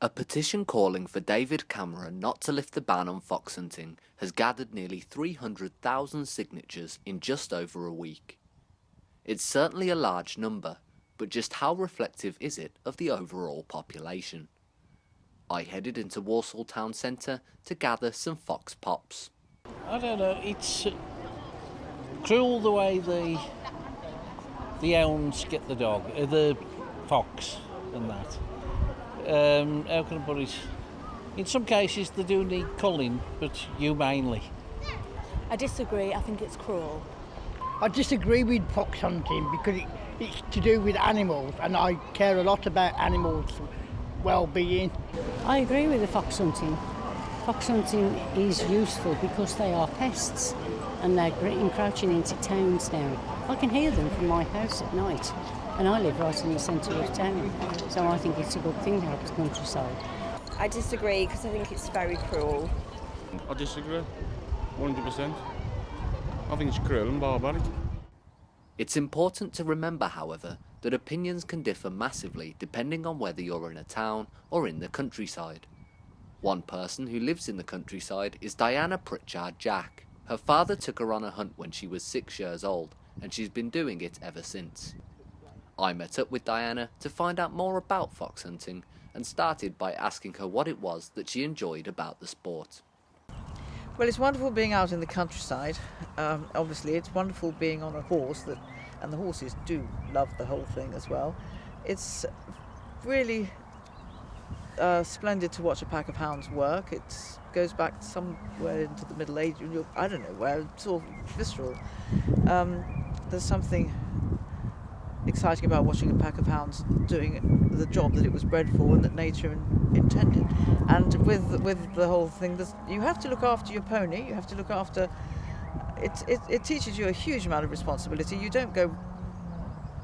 A petition calling for David Cameron not to lift the ban on fox hunting has gathered nearly 300,000 signatures in just over a week. It's certainly a large number, but just how reflective is it of the overall population? I headed into Walsall town centre to gather some fox pops. I don't know, it's cruel the way the hounds get the dog, the fox and that. How can I put it? In some cases they do need culling, but humanely. I disagree, I think it's cruel. I disagree with fox hunting because it's to do with animals and I care a lot about animals' well-being. I agree with the fox hunting. Fox hunting is useful because they are pests and they're encroaching into towns now. I can hear them from my house at night and I live right in the centre of town, so I think it's a good thing to help the countryside. I disagree because I think it's very cruel. I disagree, 100%. I think it's cruel and barbaric. It's important to remember, however, that opinions can differ massively depending on whether you're in a town or in the countryside. One person who lives in the countryside is Diana Pritchard Jack. Her father took her on a hunt when she was 6 years old, and she's been doing it ever since. I met up with Diana to find out more about fox hunting and started by asking her what it was that she enjoyed about the sport. Well, it's wonderful being out in the countryside. Obviously, it's wonderful being on a horse, and the horses do love the whole thing as well. It's really splendid to watch a pack of hounds work. It goes back somewhere into the Middle Ages. I don't know where, it's all visceral. There's something exciting about watching a pack of hounds doing the job that it was bred for and that nature intended. And with the whole thing, you have to look after your pony. You have to look after. It teaches you a huge amount of responsibility. You don't go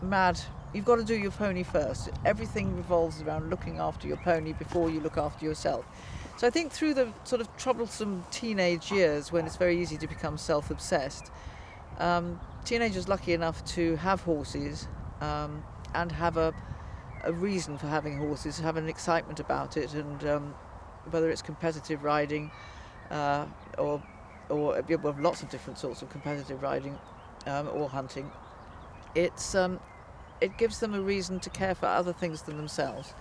mad. You've got to do your pony first. Everything revolves around looking after your pony before you look after yourself. So I think through the sort of troublesome teenage years when it's very easy to become self-obsessed, teenagers lucky enough to have horses and have a reason for having horses, have an excitement about it, and whether it's competitive riding or lots of different sorts of competitive riding or hunting, it gives them a reason to care for other things than themselves.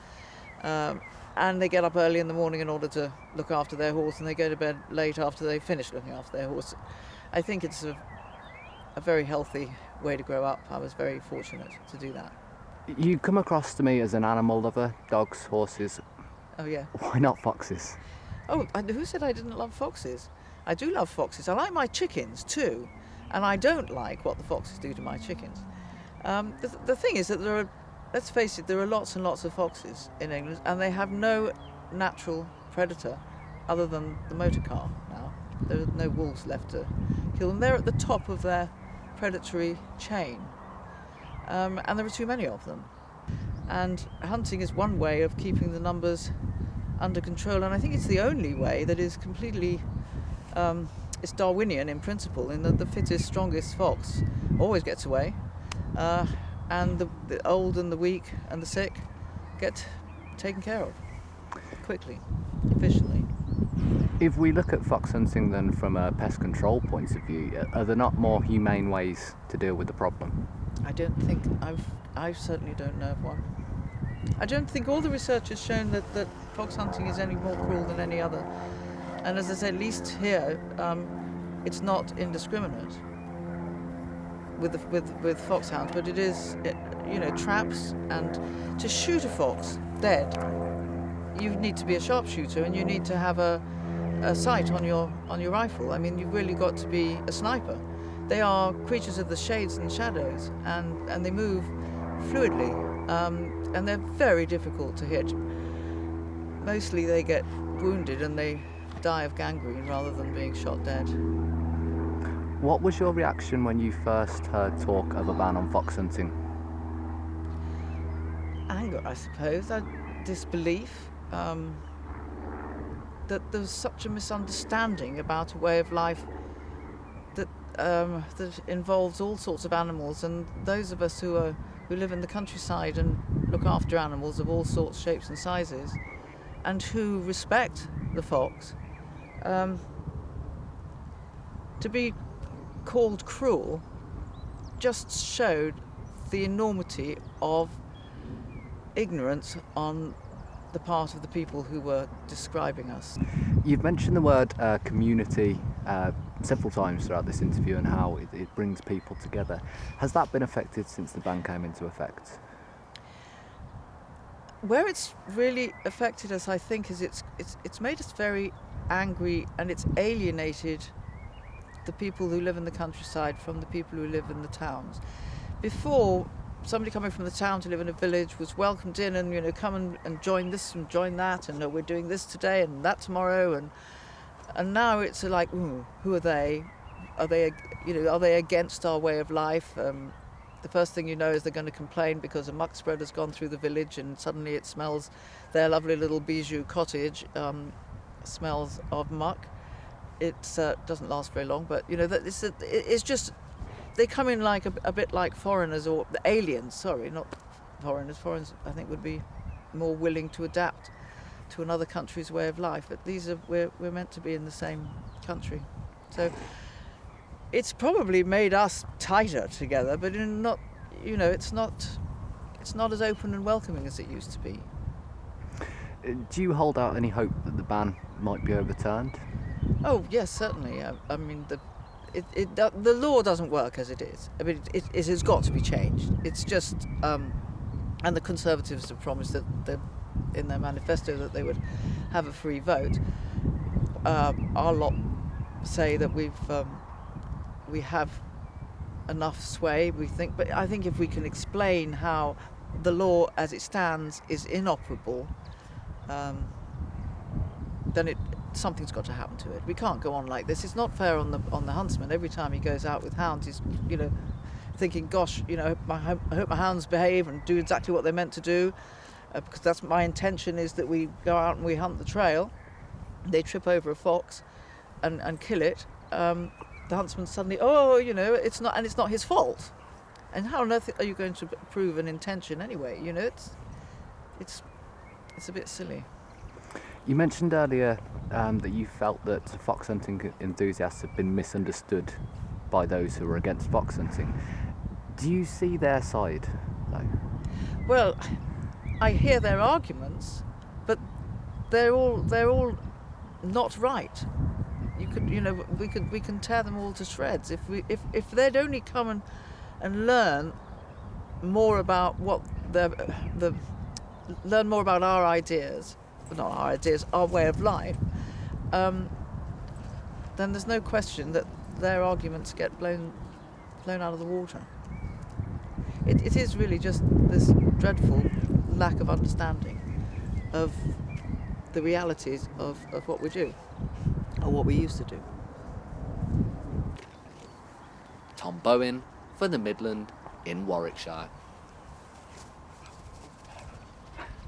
And they get up early in the morning in order to look after their horse, and they go to bed late after they finish looking after their horse. I think it's a very healthy way to grow up. I was very fortunate to do that. You come across to me as an animal lover, dogs, horses. Oh yeah. Why not foxes? Oh, who said I didn't love foxes? I do love foxes. I like my chickens too, and I don't like what the foxes do to my chickens. The thing is that let's face it, there are lots and lots of foxes in England, and they have no natural predator other than the motor car now. There are no wolves left to kill them. They're at the top of their predatory chain, and there are too many of them. And hunting is one way of keeping the numbers under control, and I think it's the only way that is completely it's Darwinian in principle, in that the fittest, strongest fox always gets away, and the old and the weak and the sick get taken care of quickly, efficiently. If we look at fox hunting then from a pest control point of view, are there not more humane ways to deal with the problem? I don't think I certainly don't know of one. I don't think all the research has shown that fox hunting is any more cruel than any other. And as I say, at least here, it's not indiscriminate with foxhounds, but it is, traps. And to shoot a fox dead, you need to be a sharpshooter, and you need to have a sight on your rifle. I mean, you've really got to be a sniper. They are creatures of the shades and shadows, and they move fluidly, and they're very difficult to hit. Mostly they get wounded and they die of gangrene rather than being shot dead. What was your reaction when you first heard talk of a ban on fox hunting? Anger, I suppose, disbelief, that there's such a misunderstanding about a way of life that involves all sorts of animals, and those of us who live in the countryside and look after animals of all sorts, shapes and sizes, and who respect the fox. To be called cruel just showed the enormity of ignorance on the part of the people who were describing us. You've mentioned the word community several times throughout this interview and how it brings people together. Has that been affected since the ban came into effect? Where it's really affected us, I think, is it's made us very angry, and it's alienated the people who live in the countryside from the people who live in the towns. Before, somebody coming from the town to live in a village was welcomed in, and come and join this and join that, and we're doing this today and that tomorrow, and now it's like, who are they? Are they against our way of life? The first thing you know is they're going to complain because a muck spread has gone through the village, and suddenly it smells, their lovely little bijou cottage smells of muck. It doesn't last very long, but it's just, they come in like a bit like foreigners, or aliens, sorry, not foreigners. Foreigners, I think, would be more willing to adapt to another country's way of life, but we're meant to be in the same country. So it's probably made us tighter together, but it's not as open and welcoming as it used to be. Do you hold out any hope that the ban might be overturned? Oh yes, certainly. I mean, the law doesn't work as it is. I mean, it has got to be changed. It's just, and the Conservatives have promised that in their manifesto that they would have a free vote. Our lot say that we have enough sway, we think, but I think if we can explain how the law as it stands is inoperable, then something's got to happen to it. We can't go on like this. It's not fair on the huntsman. Every time he goes out with hounds, he's thinking, gosh, I hope my hounds behave and do exactly what they're meant to do, because that's my intention, is that we go out and we hunt the trail. They trip over a fox and kill it. The huntsman suddenly, it's not his fault. And how on earth are you going to prove an intention anyway? It's a bit silly. You mentioned earlier that you felt that fox hunting enthusiasts have been misunderstood by those who are against fox hunting. Do you see their side, though? Well, I hear their arguments, but they're all not right. We can tear them all to shreds if they'd only come and learn more about learn more about our ideas, not our ideas, our way of life. Then there's no question that their arguments get blown out of the water. It is really just this dreadful lack of understanding of the realities of what we do, or what we used to do. Tom Bowen for the Midland in Warwickshire.